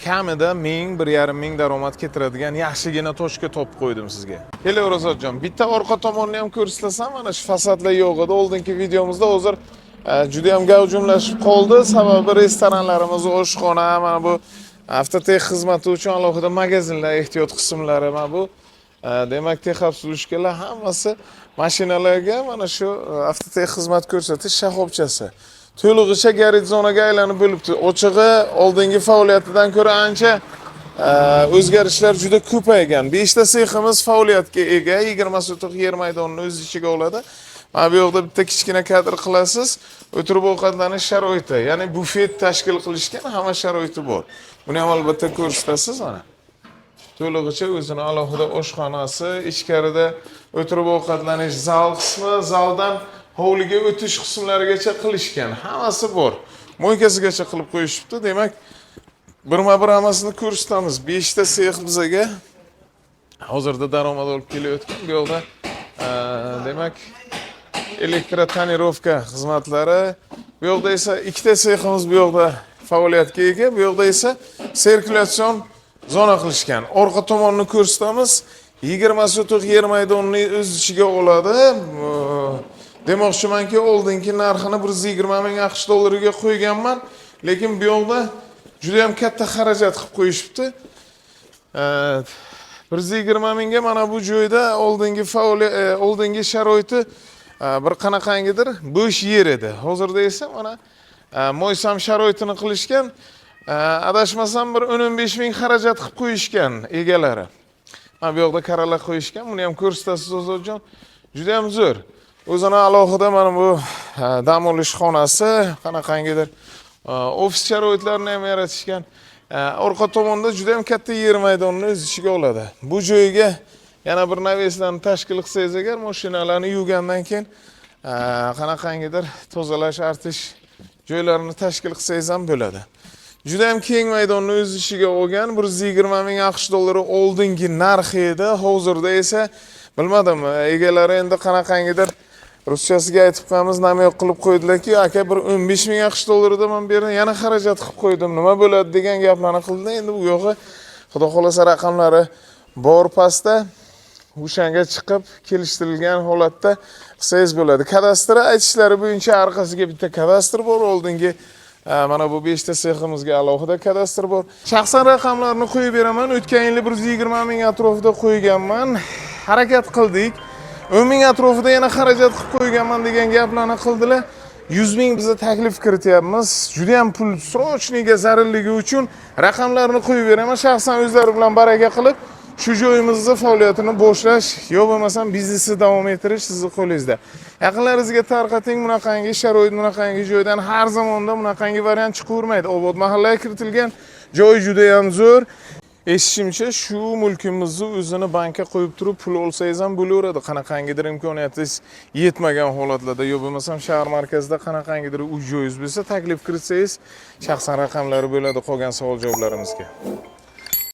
kamida 1000-1,5 daromad keltiradigan yaxshigina toshka topib qo'ydim sizga. Kelaverazotjon, bitta orqa tomonni ham ko'rsatsam, mana shu fasadlar yo'q edi. Oldingi videomizda hozir juda ham gavjumlashib qoldi. Sababi restoranlarimiz, oshxona, mana bu avtotex xizmati uchun alohida magazinlar, ehtiyot qismlari, mana bu demak, texab sulushkalar hammasi mashinalarga mana shu avtotex xizmat ko'rsatish shoxobchasi. To'lig'icha garaj zonaga aylanib bo'libdi. Ochig'i oldingi faoliyatidan ko'ra ancha o'zgarishlar juda ko'paygan. 5 ta seximiz faoliyatga ega, 20 sotix yer maydonini o'z ichiga oladi. Mana bu yoqda bitta kichkina kadr qilasiz. O'tirib ovqatlanish sharoiti, ya'ni bufet tashkil qilishgan hamma sharoiti bor. Buni ham albatta ko'rsatasiz mana. To'lig'icha o'zini alohida oshxonasi, ichkarida o'tirib ovqatlanish zal qismi, zaldan hovliga o'tish qismlarigacha qilishgan. Hammasi bor. Mo'ykasigacha qilib qo'yishibdi. Demak, birma-bir hammasini ko'rsatamiz. 5 ta sex bizaga hozirda daromad olib kelayotgan. Bu yoqda demak, elektrotonirovka xizmatlari. Bu yoqda esa 2 ta seximiz bu yoqda faoliyatga ega. Bu yoqda esa sirkulyatsion zona qilishgan. Orqa tomonni ko'rsatamiz. 20 sotix yer maydonini o'z ichiga oladi. Demoqchimanki, oldingi narxini 120 ming AQSh dollariga qo'yganman, lekin bu yoqda juda ham katta xarajat qilib qo'yishibdi. 120 mingga mana bu joyda oldingi sharoiti bir qanaqangidir bo'sh yer edi. Hozirda esa mana mo'ysam sharoitini qilishgan. Adashmasam bir 15 ming xarajat qilib qo'yishgan egalari. Mana bu yoqda karalar qo'yishgan. Buni ham ko'rsatasiz Ozodjon. Juda ham zo'r. O'zini alohida mana bu dam olish xonasi, qanaqangidir ofis sharoitlarini ham yaratishgan. Orqa tomonda juda ham katta yer maydonini o'z ichiga oladi. Bu joyga yana bir naveslarni tashkil qilsangiz agar, mashinalarni yuvgandan keyin qanaqangidir tozalash, artish joylarini tashkil qilsangiz ham bo'ladi. Juda ham keng maydonni o'z ichiga olgan. 120 ming AQSh dollari oldingi narxi edi. Hozirda esa bilmadim, egalari endi qanaqangidir ruschasiga aytib qo'yamiz, namoyoq qilib qo'ydilar-ki, aka bir 15 ming AQSh dollaridan men bu yerdan yana xarajat qilib qo'ydim. Nima bo'ladi degan gaplarni qildi. Endi bu yo'g'i xudo xolasa raqamlari bor pastda o'shanga chiqib kelishtirilgan holatda qilsangiz bo'ladi. Kadastri aytishlari bo'yicha orqasiga bitta kadastr bor, oldingi mana bu 5 ta seximizga alohida kadastr bor. Shaxsan raqamlarni qo'yib beraman. O'tgan yili 120 ming atrofida qo'yganman. Harakat qildik. 10 ming atrofida yana xarajat qilib qo'yganman degan gaplarni qildilar. 100 ming biza taklif kirityapmiz. Juda ham pul srochniga zarurligi uchun raqamlarni qo'yib beraman. Shaxsan o'zlari bilan baraka qilib shu joyimizda faoliyatini boshlash yo bo'lmasam biznesni davom ettirish sizning qo'lingizda. Yaqinlaringizga tarqating, bunaqangi sharoit, bunaqangi joydan har zamonda bunaqangi variant chiqavermaydi. Obod mahallaga kiritilgan joy juda ham zo'r. Eshitishimcha, shu mulkimizni o'zini bankka qo'yib turib pul olsangiz ham bo'laveradi. Qanaqangidir imkoniyatingiz yetmagan holatlarda yo bo'lmasam shahar markazida qanaqangidir uy joyingiz bo'lsa, taklif kiritsangiz shaxsan raqamlari bo'ladi qolgan savol-javoblarimizga.